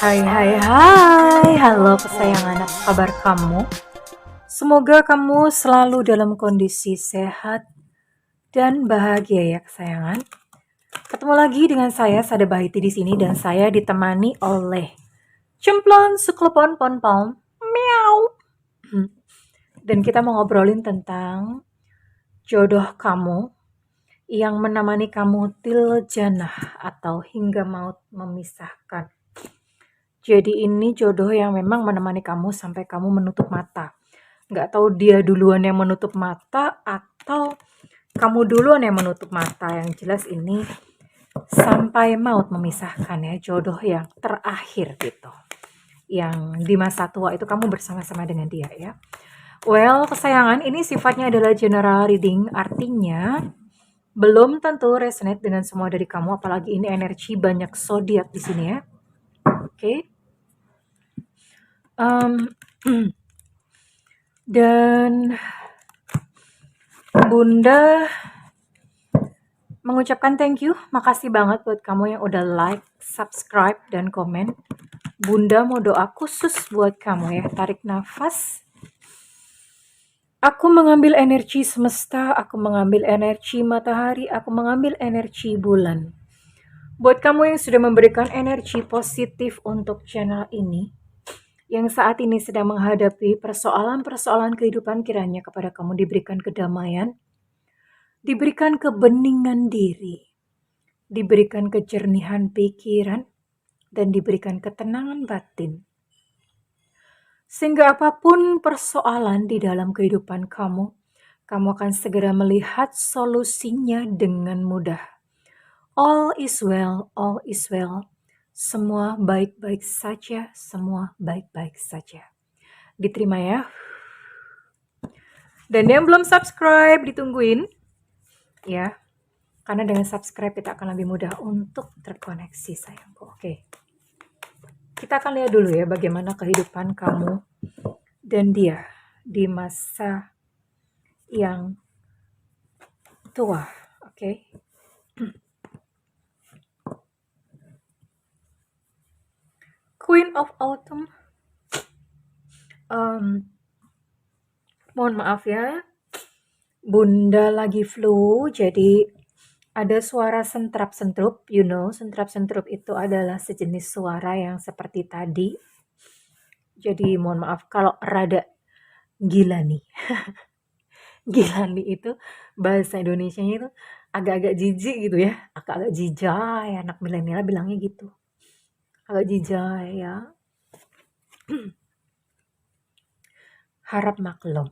Hai hai hai, halo kesayangan, apa kabar kamu? Semoga kamu selalu dalam kondisi sehat dan bahagia ya kesayangan. Ketemu lagi dengan saya Sada Bahiti di sini dan saya ditemani oleh Cemplon Suklepon Pon Pom Meow. Dan kita mau ngobrolin tentang jodoh kamu yang menemani kamu til janah atau hingga maut memisahkan. Jadi ini jodoh yang memang menemani kamu sampai kamu menutup mata. Nggak tahu dia duluan yang menutup mata atau kamu duluan yang menutup mata. Yang jelas ini sampai maut memisahkan ya, jodoh yang terakhir gitu. Yang di masa tua itu kamu bersama-sama dengan dia ya. Well, kesayangan, ini sifatnya adalah general reading, artinya belum tentu resonate dengan semua dari kamu, apalagi ini energi banyak zodiak di sini ya. Oke. Dan Bunda mengucapkan thank you, makasih banget buat kamu yang udah like, subscribe, dan komen. Bunda mau doa khusus buat kamu ya, tarik nafas. Aku mengambil energi semesta, aku mengambil energi matahari, aku mengambil energi bulan. Buat kamu yang sudah memberikan energi positif untuk channel ini, yang saat ini sedang menghadapi persoalan-persoalan kehidupan, kiranya kepada kamu diberikan kedamaian, diberikan kebeningan diri, diberikan kejernihan pikiran, dan diberikan ketenangan batin. Sehingga apapun persoalan di dalam kehidupan kamu, kamu akan segera melihat solusinya dengan mudah. All is well, all is well. Semua baik-baik saja, semua baik-baik saja. Diterima ya. Dan yang belum subscribe, ditungguin ya. Karena dengan subscribe kita akan lebih mudah untuk terkoneksi sayangku. Oke. Kita akan lihat dulu ya bagaimana kehidupan kamu dan dia di masa yang tua. Oke. Queen of Autumn. Mohon maaf ya, Bunda lagi flu, jadi ada suara sentrap-sentrup. You know, sentrap-sentrup itu adalah sejenis suara yang seperti tadi. Jadi mohon maaf kalau rada gila nih. Gila nih itu bahasa Indonesianya itu agak-agak jijik gitu ya. Agak-agak jijai, anak milenial bilangnya gitu. Agak jijai ya. Harap maklum.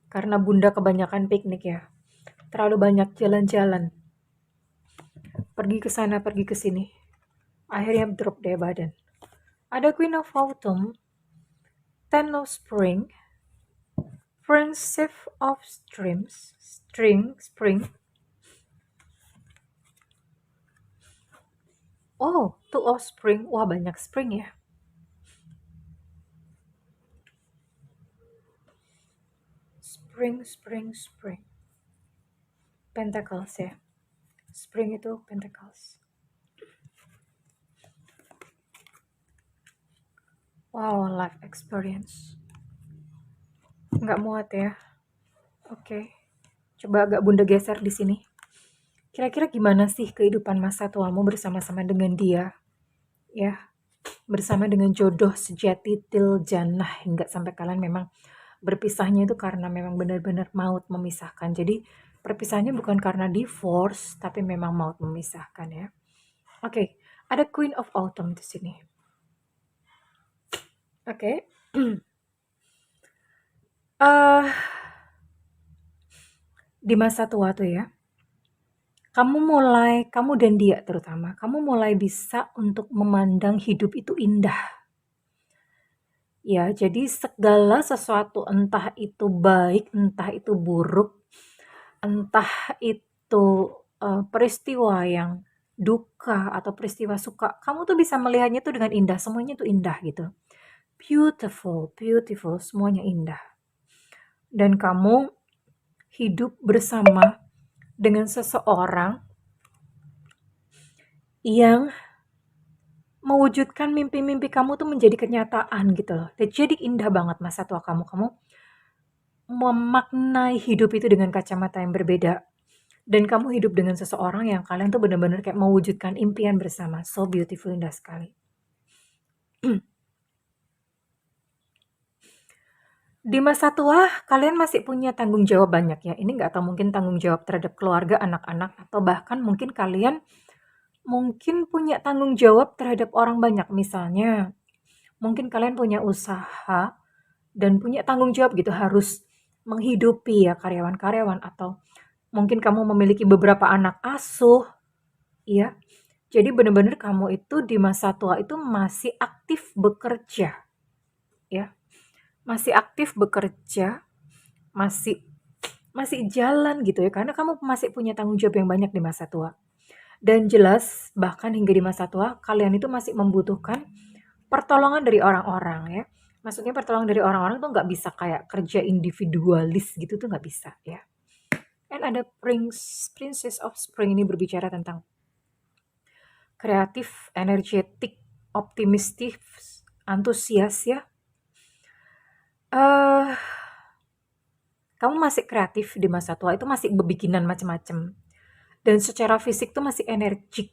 Karena Bunda kebanyakan piknik ya. Terlalu banyak jalan-jalan. Pergi ke sana, pergi ke sini. Akhirnya drop deh badan. Ada Queen of Autumn, Ten of Spring, Friendship of Streams, Spring. Oh, Two of Spring. Wah, banyak spring ya. Spring. Pentacles ya. Spring itu Pentacles. Wow, life experience. Nggak muat ya. Oke. Coba agak Bunda geser di sini. Kira-kira gimana sih kehidupan masa tuamu bersama-sama dengan dia? Ya, bersama dengan jodoh sejati til janah, hingga sampai kalian memang berpisahnya itu karena memang benar-benar maut memisahkan. Jadi perpisahannya bukan karena divorce, tapi memang maut memisahkan ya. Oke, ada Queen of Autumn di sini. Oke. Di masa tua tuh ya, kamu dan dia terutama, kamu mulai bisa untuk memandang hidup itu indah. Ya, jadi segala sesuatu, entah itu baik, entah itu buruk, entah itu peristiwa yang duka atau peristiwa suka, kamu tuh bisa melihatnya tuh dengan indah, semuanya tuh indah gitu. Beautiful, semuanya indah. Dan kamu hidup bersama dengan seseorang yang mewujudkan mimpi-mimpi kamu tuh menjadi kenyataan gitu loh. Dan jadi indah banget masa tua kamu. Kamu memaknai hidup itu dengan kacamata yang berbeda. Dan kamu hidup dengan seseorang yang kalian tuh benar-benar kayak mewujudkan impian bersama. So beautiful, indah sekali. Di masa tua, kalian masih punya tanggung jawab banyak ya. Ini nggak tahu mungkin tanggung jawab terhadap keluarga, anak-anak, atau bahkan mungkin kalian mungkin punya tanggung jawab terhadap orang banyak. Misalnya, mungkin kalian punya usaha dan punya tanggung jawab gitu harus menghidupi ya karyawan-karyawan atau mungkin kamu memiliki beberapa anak asuh, ya. Jadi benar-benar kamu itu di masa tua itu masih aktif bekerja, ya. Masih aktif bekerja, masih masih jalan gitu ya karena kamu masih punya tanggung jawab yang banyak di masa tua. Dan jelas bahkan hingga di masa tua kalian itu masih membutuhkan pertolongan dari orang-orang ya. Maksudnya pertolongan dari orang-orang tuh nggak bisa kayak kerja individualis gitu tuh nggak bisa ya. And ada Princess of Spring ini berbicara tentang kreatif, energetik, optimistis, antusias ya. Eh, kamu masih kreatif di masa tua itu masih bebikinan macam-macam. Dan secara fisik tuh masih energik.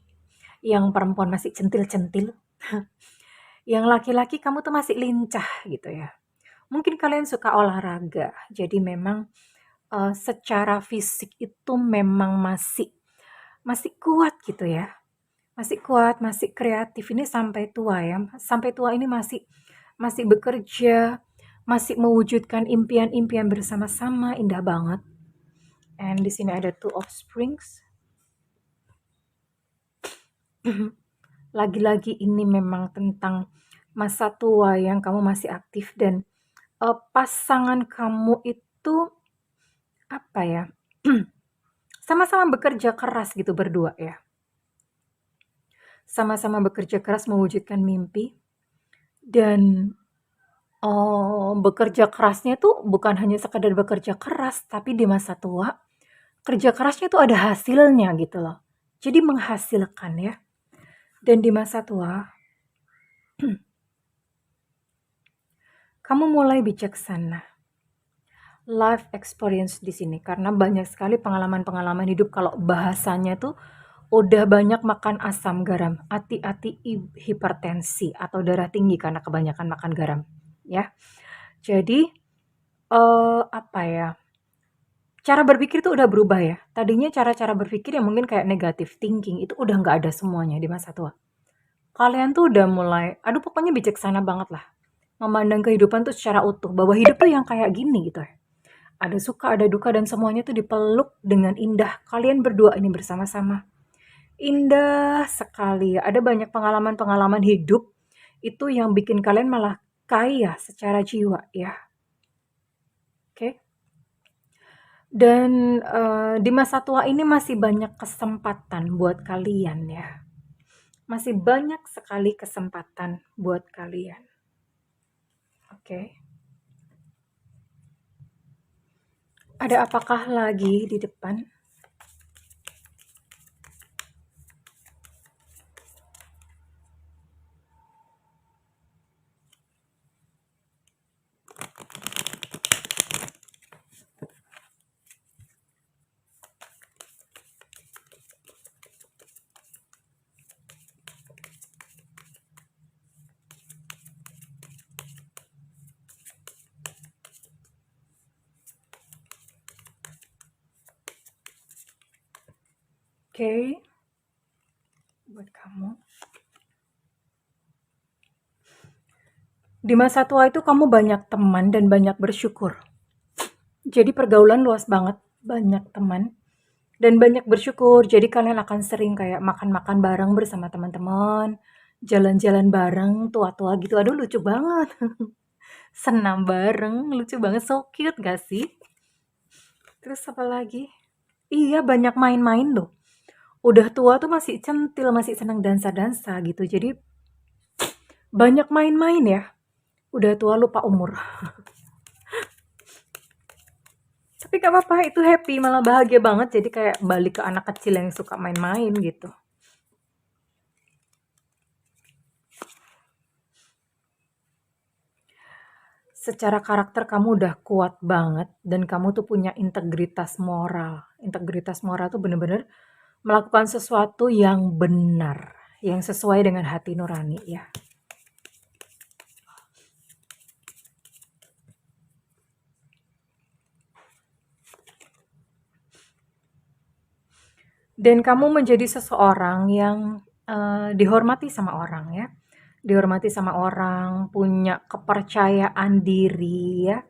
Yang perempuan masih centil-centil. Yang laki-laki kamu tuh masih lincah gitu ya. Mungkin kalian suka olahraga. Jadi memang secara fisik itu memang masih masih kuat gitu ya. Masih kuat, masih kreatif ini sampai tua ya. Sampai tua ini masih masih bekerja, masih mewujudkan impian-impian bersama-sama, indah banget. And di sini ada Two of Springs. Lagi-lagi ini memang tentang masa tua yang kamu masih aktif dan pasangan kamu itu apa ya? Sama-sama bekerja keras gitu berdua ya. Sama-sama bekerja keras mewujudkan mimpi dan bekerja kerasnya tuh bukan hanya sekadar bekerja keras, tapi di masa tua kerja kerasnya tuh ada hasilnya gitu loh. Jadi menghasilkan ya. Dan di masa tua kamu mulai bijaksana. Life experience di sini karena banyak sekali pengalaman-pengalaman hidup kalau bahasanya tuh udah banyak makan asam garam, hati-hati hipertensi atau darah tinggi karena kebanyakan makan garam, ya. Jadi apa ya? Cara berpikir tuh udah berubah ya. Tadinya cara-cara berpikir yang mungkin kayak negative thinking itu udah nggak ada semuanya di masa tua. Kalian tuh udah mulai, aduh pokoknya bijaksana banget lah. Memandang kehidupan tuh secara utuh, bahwa hidup tuh yang kayak gini gitu ya. Ada suka, ada duka, dan semuanya tuh dipeluk dengan indah. Kalian berdua ini bersama-sama. Indah sekali. Ada banyak pengalaman-pengalaman hidup itu yang bikin kalian malah kaya secara jiwa ya. Oke. Dan di masa tua ini masih banyak kesempatan buat kalian ya. Masih banyak sekali kesempatan buat kalian. Oke. Ada apakah lagi di depan? Oke. Buat kamu. Di masa tua itu kamu banyak teman dan banyak bersyukur. Jadi pergaulan luas banget, banyak teman dan banyak bersyukur. Jadi kalian akan sering kayak makan-makan bareng bersama teman-teman, jalan-jalan bareng, tua-tua gitu. Aduh lucu banget. Senam bareng, lucu banget, so cute gak sih? Terus apa lagi? Iya banyak main-main loh. Udah tua tuh masih centil, masih senang dansa-dansa gitu. Jadi banyak main-main ya. Udah tua lupa umur. Tapi gak apa-apa, itu happy, malah bahagia banget. Jadi kayak balik ke anak kecil yang suka main-main gitu. secara karakter kamu udah kuat banget dan kamu tuh punya integritas moral. Integritas moral tuh bener-bener melakukan sesuatu yang benar, yang sesuai dengan hati nurani ya. Dan kamu menjadi seseorang yang dihormati sama orang ya. Dihormati sama orang, punya kepercayaan diri ya.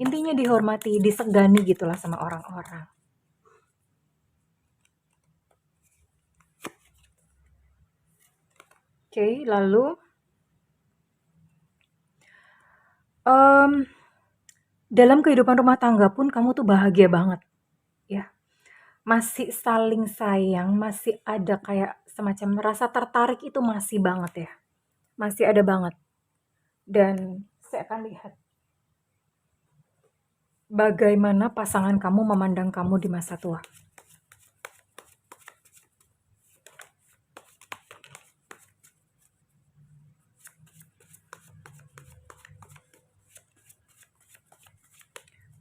Intinya dihormati, disegani gitulah sama orang-orang. Oke, lalu dalam kehidupan rumah tangga pun kamu tuh bahagia banget ya. Masih saling sayang, masih ada kayak semacam rasa tertarik itu masih banget ya. Masih ada banget. Dan saya akan lihat bagaimana pasangan kamu memandang kamu di masa tua.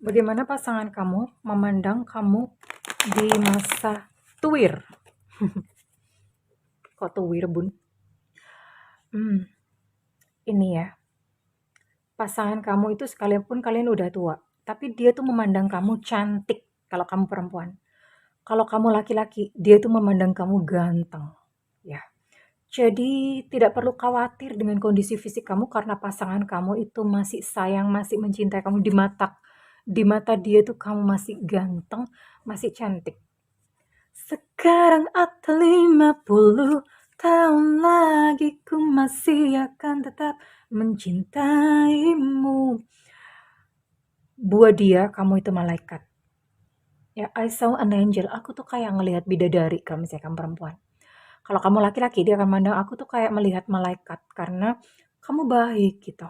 Bagaimana pasangan kamu memandang kamu di masa tuwir? Kok tuwir, Bun? Ini ya. Pasangan kamu itu sekalipun kalian udah tua, tapi dia tuh memandang kamu cantik kalau kamu perempuan. Kalau kamu laki-laki, dia tuh memandang kamu ganteng. Ya. Jadi tidak perlu khawatir dengan kondisi fisik kamu karena pasangan kamu itu masih sayang, masih mencintai kamu di mata dia tuh kamu masih ganteng, masih cantik. Sekarang atau 50 tahun lagi ku masih akan tetap mencintaimu. Buat dia kamu itu malaikat. Ya, I saw an angel. Aku tuh kayak ngelihat bidadari kalau misalnya kamu perempuan. Kalau kamu laki-laki dia akan mandang aku tuh kayak melihat malaikat karena kamu baik gitu.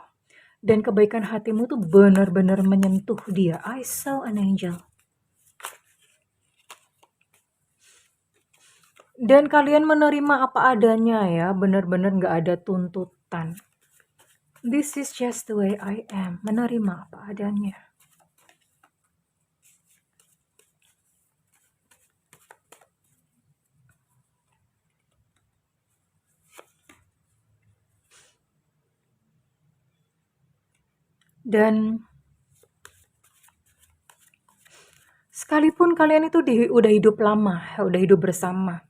Dan kebaikan hatimu tuh benar-benar menyentuh dia. I saw an angel. Dan kalian menerima apa adanya ya, benar-benar gak ada tuntutan. This is just the way I am, menerima apa adanya. Dan sekalipun kalian itu udah hidup lama, udah hidup bersama,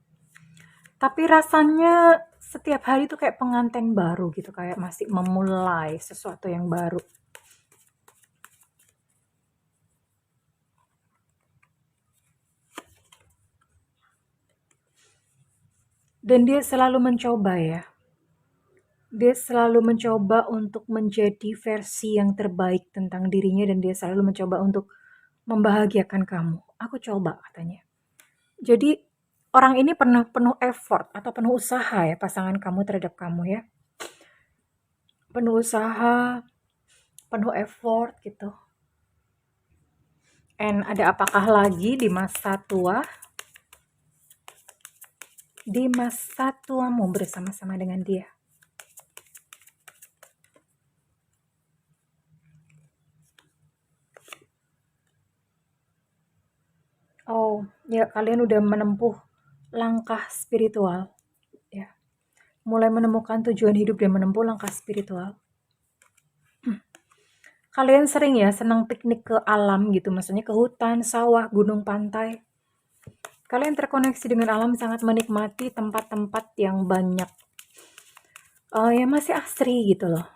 tapi rasanya setiap hari itu kayak pengantin baru gitu, kayak masih memulai sesuatu yang baru. Dan dia selalu mencoba ya. Dia selalu mencoba untuk menjadi versi yang terbaik tentang dirinya dan dia selalu mencoba untuk membahagiakan kamu. Aku coba katanya. Jadi orang ini pernah penuh effort atau penuh usaha ya pasangan kamu terhadap kamu ya. Penuh usaha, penuh effort gitu. And ada apakah lagi di masa tua? Di masa tuamu bersama-sama dengan dia. Oh, ya kalian udah menempuh langkah spiritual. Ya. Mulai menemukan tujuan hidup dan menempuh langkah spiritual. Kalian sering ya senang piknik ke alam gitu, maksudnya ke hutan, sawah, gunung, pantai. Kalian terkoneksi dengan alam, sangat menikmati tempat-tempat yang banyak yang masih asri gitu loh.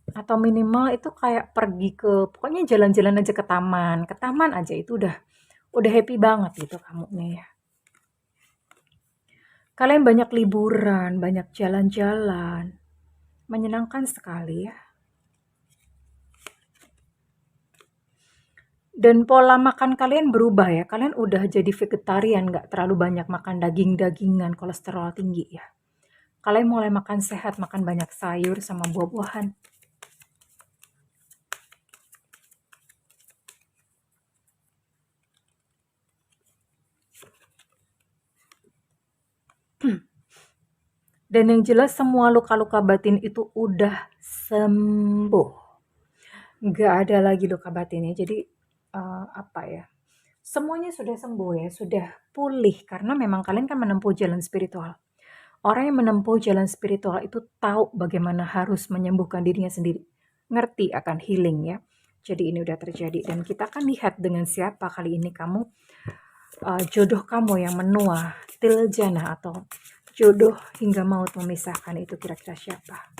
Atau minimal itu kayak pergi ke pokoknya jalan-jalan aja ke taman. Ke taman aja itu udah happy banget gitu kamu nih ya. Kalian banyak liburan, banyak jalan-jalan. Menyenangkan sekali ya. Dan pola makan kalian berubah ya. Kalian udah jadi vegetarian, nggak terlalu banyak makan daging-dagingan, kolesterol tinggi ya. Kalian mulai makan sehat, makan banyak sayur sama buah-buahan. Dan yang jelas semua luka-luka batin itu udah sembuh. Nggak ada lagi luka batinnya. Jadi apa ya? Semuanya sudah sembuh ya, sudah pulih karena memang kalian kan menempuh jalan spiritual. Orang yang menempuh jalan spiritual itu tahu bagaimana harus menyembuhkan dirinya sendiri. Ngerti akan healing ya. Jadi ini udah terjadi dan kita akan lihat dengan siapa kali ini kamu jodoh kamu yang menua til jannah atau jodoh hingga maut memisahkan itu kira-kira siapa?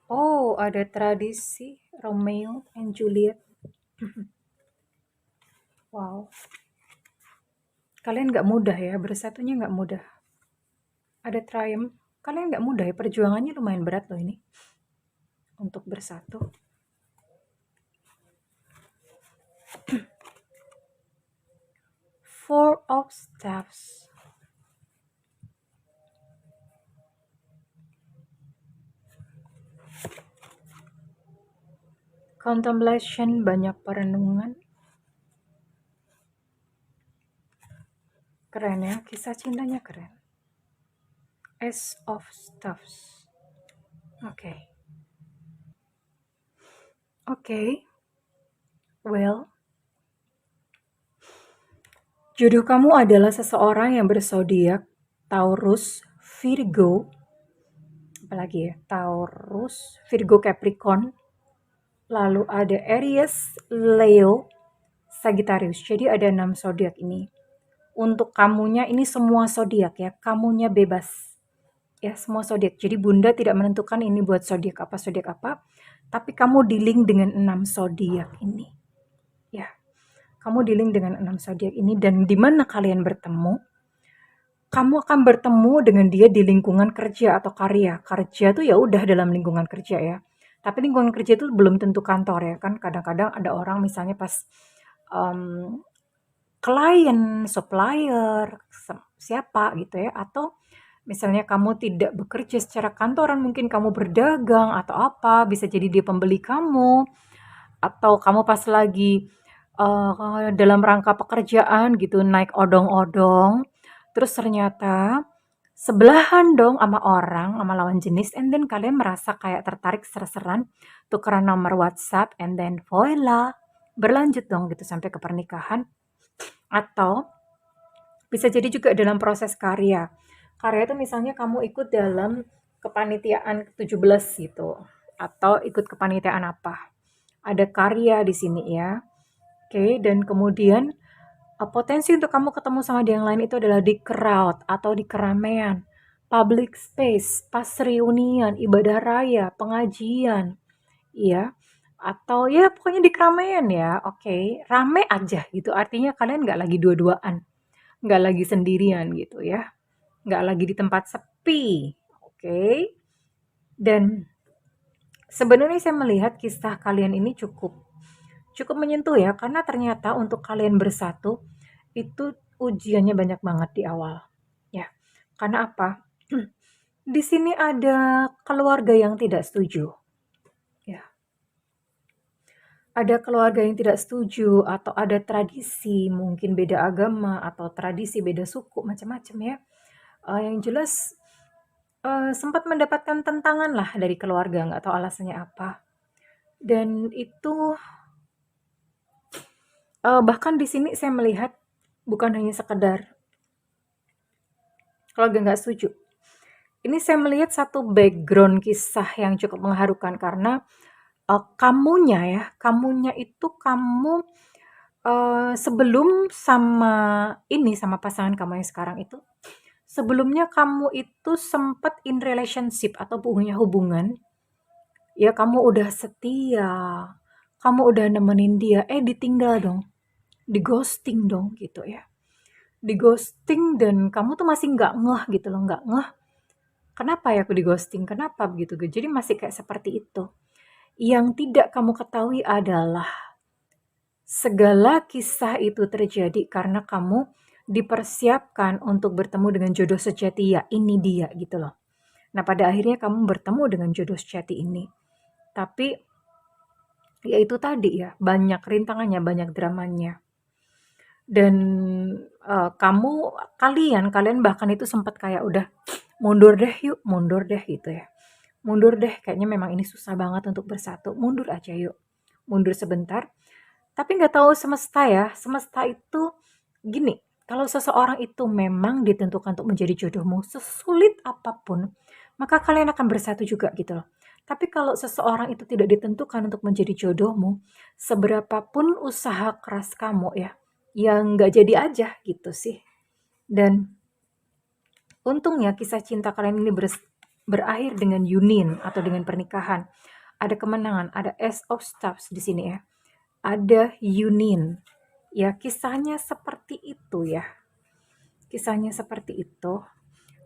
Oh, ada tradisi Romeo and Juliet. Wow. Kalian nggak mudah ya, bersatunya nggak mudah. Ada triumph. Kalian nggak mudah ya, perjuangannya lumayan berat loh ini. Untuk bersatu. Four of Staffs. Contemplation, banyak perenungan. Keren ya, kisah cintanya keren. Ace of Staffs. Oke. Well, jodoh kamu adalah seseorang yang berzodiak Taurus, Virgo, apalagi ya, Taurus, Virgo, Capricorn, lalu ada Aries, Leo, Sagittarius. Jadi ada 6 zodiak ini. Untuk kamunya ini semua zodiak ya, kamunya bebas. Ya, semua zodiak. Jadi Bunda tidak menentukan ini buat zodiak apa, tapi kamu dealing dengan 6 zodiak ini. Ya. Kamu dealing dengan 6 zodiak ini dan di mana kalian bertemu? Kamu akan bertemu dengan dia di lingkungan kerja atau karya. Kerja tuh ya udah dalam lingkungan kerja ya. Tapi lingkungan kerja itu belum tentu kantor ya kan. Kadang-kadang ada orang misalnya pas klien, supplier, siapa gitu ya. Atau misalnya kamu tidak bekerja secara kantoran, mungkin kamu berdagang atau apa, bisa jadi dia pembeli kamu. Atau kamu pas lagi dalam rangka pekerjaan gitu naik odong-odong, terus ternyata sebelahan dong sama orang, sama lawan jenis, and then kalian merasa kayak tertarik ser-seran, tukeran nomor WhatsApp, and then voila, berlanjut dong gitu sampai ke pernikahan. Atau bisa jadi juga dalam proses karya. Karya itu misalnya kamu ikut dalam kepanitiaan 17 gitu, atau ikut kepanitiaan apa. Ada karya di sini ya. Oke, dan kemudian potensi untuk kamu ketemu sama dia yang lain itu adalah di crowd atau di keramaian, public space, pas reunian, ibadah raya, pengajian, iya, atau ya pokoknya di keramaian ya, oke, rame aja gitu. Artinya kalian nggak lagi dua-duaan, nggak lagi sendirian gitu ya, nggak lagi di tempat sepi, oke. Dan sebenarnya saya melihat kisah kalian ini cukup menyentuh ya, karena ternyata untuk kalian bersatu itu ujiannya banyak banget di awal. Ya, karena apa? Di sini ada keluarga yang tidak setuju. Ya, ada keluarga yang tidak setuju atau ada tradisi, mungkin beda agama atau tradisi beda suku, macam-macam ya. Yang jelas sempat mendapatkan tentangan lah dari keluarga, nggak tahu alasannya apa. Dan itu bahkan di sini saya melihat bukan hanya sekedar keluarga nggak setuju. Ini saya melihat satu background kisah yang cukup mengharukan karena kamunya itu kamu sebelum sama pasangan kamu yang sekarang itu, sebelumnya kamu itu sempat in relationship atau punya hubungan, ya kamu udah setia, kamu udah nemenin dia, ditinggal dong, di ghosting dong gitu ya. Di ghosting dan kamu tuh masih nggak ngeh gitu loh, nggak ngeh kenapa ya aku di ghosting, kenapa begitu. Jadi masih kayak seperti itu. Yang tidak kamu ketahui adalah segala kisah itu terjadi karena kamu dipersiapkan untuk bertemu dengan jodoh sejati, ya ini dia gitu loh. Nah, pada akhirnya kamu bertemu dengan jodoh sejati ini. Tapi ya itu tadi ya, banyak rintangannya, banyak dramanya. Dan kalian bahkan itu sempat kayak udah mundur deh yuk, mundur deh gitu ya. Mundur deh, kayaknya memang ini susah banget untuk bersatu. Mundur aja yuk. Mundur sebentar. Tapi nggak tahu semesta ya, semesta itu gini, kalau seseorang itu memang ditentukan untuk menjadi jodohmu, sesulit apapun, maka kalian akan bersatu juga gitu loh. Tapi kalau seseorang itu tidak ditentukan untuk menjadi jodohmu, seberapapun usaha keras kamu ya, yang nggak jadi aja gitu sih. Dan untungnya kisah cinta kalian ini berakhir dengan union atau dengan pernikahan. Ada kemenangan, ada Ace of Cups di sini ya. Ada union. Ya, kisahnya seperti itu ya. Kisahnya seperti itu.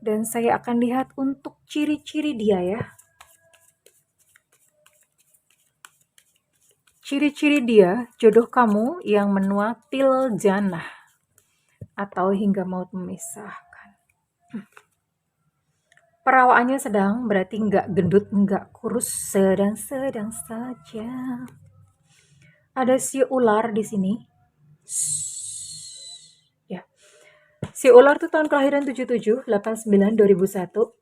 Dan saya akan lihat untuk ciri-ciri dia ya. Ciri-ciri dia, jodoh kamu yang menua til jannah atau hingga maut memisahkan. Perawaannya sedang, berarti nggak gendut, nggak kurus, sedang-sedang saja. Ada si ular di sini. Ya. Si ular tuh tahun kelahiran 77, 89, 2001.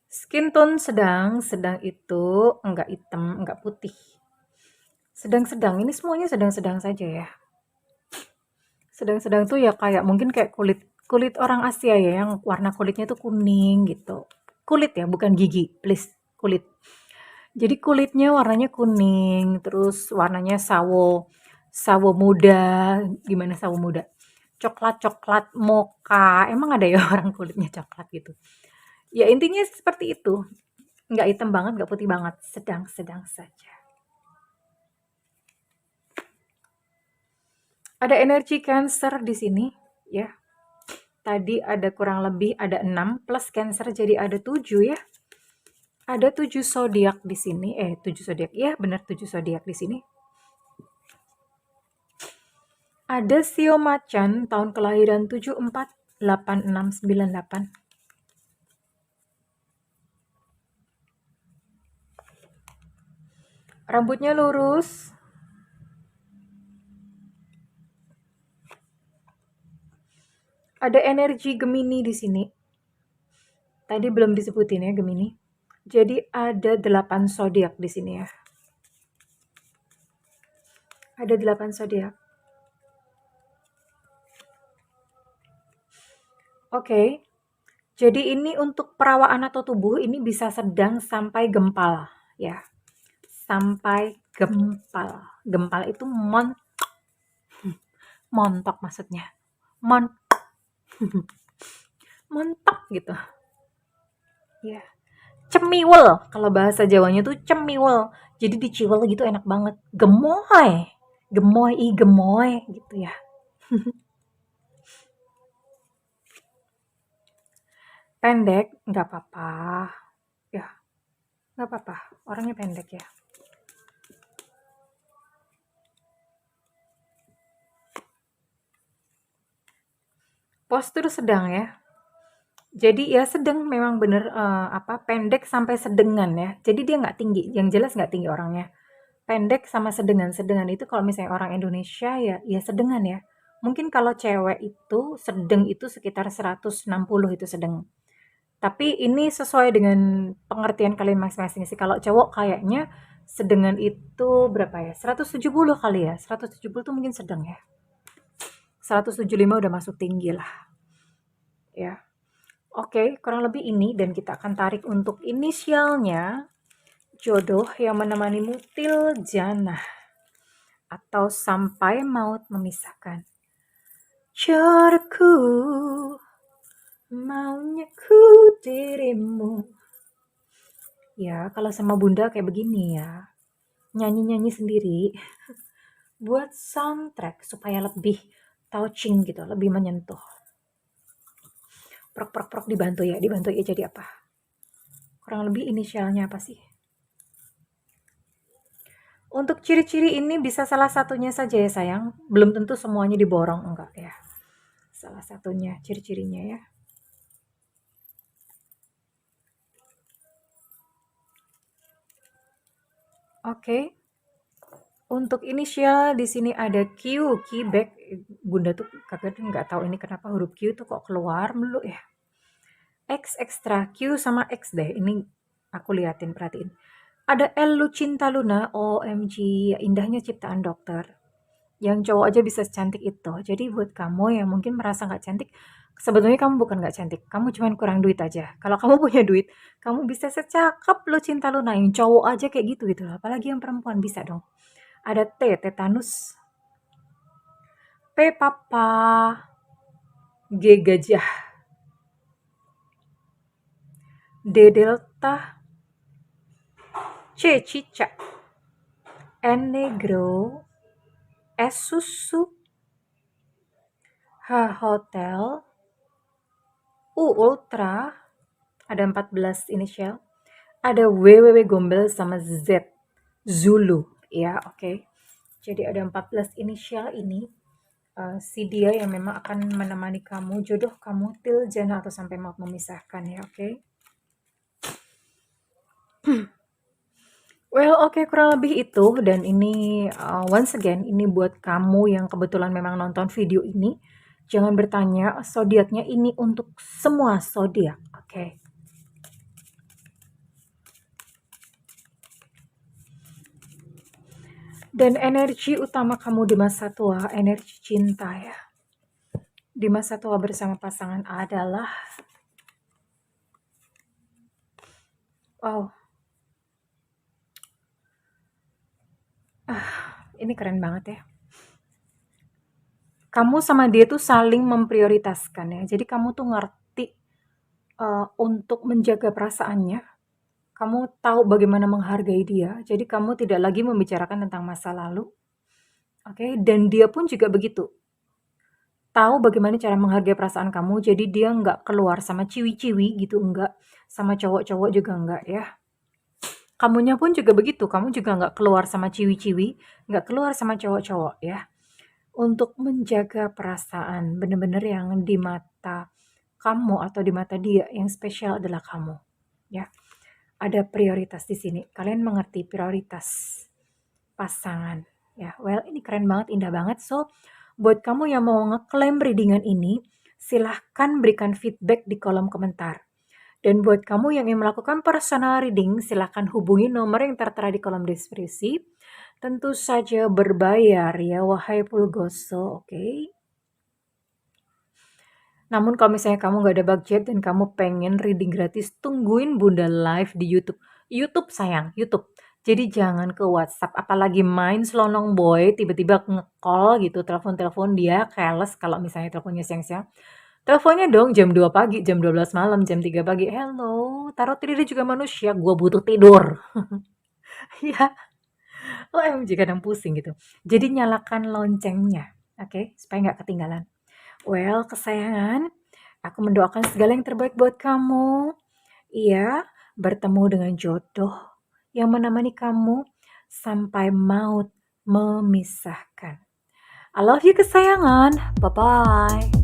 Skin tone sedang itu enggak hitam, enggak putih. Sedang-sedang, ini semuanya sedang-sedang saja ya. Sedang-sedang tuh ya kayak mungkin kayak kulit orang Asia ya, yang warna kulitnya tuh kuning gitu. Kulit ya, bukan gigi, please, kulit. Jadi kulitnya warnanya kuning, terus warnanya sawo muda, gimana sawo muda? Coklat-coklat mocha, emang ada ya orang kulitnya coklat gitu? Ya intinya seperti itu. Nggak hitam banget, nggak putih banget, sedang-sedang saja. Ada energi Cancer di sini, ya. Tadi ada kurang lebih ada 6 plus Cancer jadi ada 7 ya. Ada 7 zodiak di sini, 7 zodiak. Ya, benar 7 zodiak di sini. Ada Sio Macan tahun kelahiran 74 8698. Rambutnya lurus. Ada energi Gemini di sini. Tadi belum disebutin ya Gemini. Jadi ada 8 zodiak di sini ya. Ada 8 zodiak. Oke. Jadi ini untuk perawaan atau tubuh ini bisa sedang sampai gempal ya. Sampai gempal. Gempal itu montok maksudnya. Montok gitu. Ya. Cemiwel, kalau bahasa Jawanya tuh cemiwel. Jadi diciwel gitu enak banget. Gemoy. Gemoy gitu ya. Pendek, nggak apa-apa. Ya, nggak apa-apa. Orangnya pendek ya. Postur sedang ya. Jadi ya sedang memang bener pendek sampai sedengan ya. Jadi dia nggak tinggi, yang jelas nggak tinggi orangnya. Pendek sama sedengan. Sedengan itu kalau misalnya orang Indonesia ya sedengan ya. Mungkin kalau cewek itu sedang itu sekitar 160 itu sedang. Tapi ini sesuai dengan pengertian kalian masing-masing sih. Kalau cowok kayaknya sedengan itu berapa ya? 170 kali ya. 170 tuh mungkin sedang ya. 175 udah masuk tinggi lah. Ya. Oke, kurang lebih ini dan kita akan tarik untuk inisialnya jodoh yang menemanimu til jannah atau sampai maut memisahkan. Jodohku, maunya ku dirimu. Ya, kalau sama bunda kayak begini ya, nyanyi-nyanyi sendiri buat soundtrack supaya lebih touching gitu, lebih menyentuh. Prok dibantu ya jadi apa? Kurang lebih inisialnya apa sih? Untuk ciri-ciri ini bisa salah satunya saja ya sayang, belum tentu semuanya diborong, enggak ya. Salah satunya ciri-cirinya ya. Oke. Untuk inisial di sini ada Q, Quebec. Bunda tuh kagak nggak tahu ini kenapa huruf Q tuh kok keluar mulu ya. X ekstra Q sama X deh. Ini aku liatin, perhatiin. Ada L Lucinta Luna, OMG, indahnya ciptaan dokter. Yang cowok aja bisa secantik itu. Jadi buat kamu yang mungkin merasa nggak cantik, sebetulnya kamu bukan nggak cantik, kamu cuma kurang duit aja. Kalau kamu punya duit, kamu bisa secakep Lucinta Luna. Yang cowok aja kayak gitu loh. Apalagi yang perempuan bisa dong. Ada T, tetanus. P, papa. G, gajah. D, delta. C, cicak. N, negro. S, susu. H, hotel. U, ultra. Ada 14 inisial. Ada WWW gombel sama Z, Zulu. Ya, oke. Jadi ada 14 inisial ini. Si dia yang memang akan menemani kamu, jodoh kamu till jannah atau sampai maut memisahkan ya, oke. Well, oke, kurang lebih itu. Dan ini once again, ini buat kamu yang kebetulan memang nonton video ini, jangan bertanya zodiaknya, ini untuk semua zodiak, oke. Dan energi utama kamu di masa tua, energi cinta ya. Di masa tua bersama pasangan adalah, wow, ini keren banget ya. Kamu sama dia tuh saling memprioritaskan ya. Jadi kamu tuh ngerti untuk menjaga perasaannya. Kamu tahu bagaimana menghargai dia. Jadi kamu tidak lagi membicarakan tentang masa lalu. Oke, dan dia pun juga begitu. Tahu bagaimana cara menghargai perasaan kamu. Jadi dia nggak keluar sama ciwi-ciwi gitu, enggak. Sama cowok-cowok juga enggak ya. Kamunya pun juga begitu. Kamu juga nggak keluar sama ciwi-ciwi, nggak keluar sama cowok-cowok ya. Untuk menjaga perasaan, bener-bener yang di mata kamu atau di mata dia yang spesial adalah kamu ya. Ada prioritas di sini. Kalian mengerti prioritas pasangan ya. Well, ini keren banget, indah banget. So, buat kamu yang mau ngeklaim readingan ini, silahkan berikan feedback di kolom komentar. Dan buat kamu yang ingin melakukan personal reading, silahkan hubungi nomor yang tertera di kolom deskripsi. Tentu saja berbayar ya, wahai Pulgoso, oke? Namun kalau misalnya kamu gak ada budget dan kamu pengen reading gratis, tungguin Bunda live di YouTube. YouTube sayang, YouTube. Jadi jangan ke WhatsApp, apalagi main selonong boy, tiba-tiba nge-call gitu, telepon-telepon dia, careless kalau misalnya teleponnya siang-siang. Teleponnya dong jam 2 pagi, jam 12 malam, jam 3 pagi. Hello, taruh diri juga manusia, gua butuh tidur. Ya, OMG kadang pusing gitu. Jadi nyalakan loncengnya, oke, supaya nggak ketinggalan. Well, kesayangan, aku mendoakan segala yang terbaik buat kamu. Iya, bertemu dengan jodoh yang menemani kamu sampai maut memisahkan. I love you kesayangan. Bye-bye.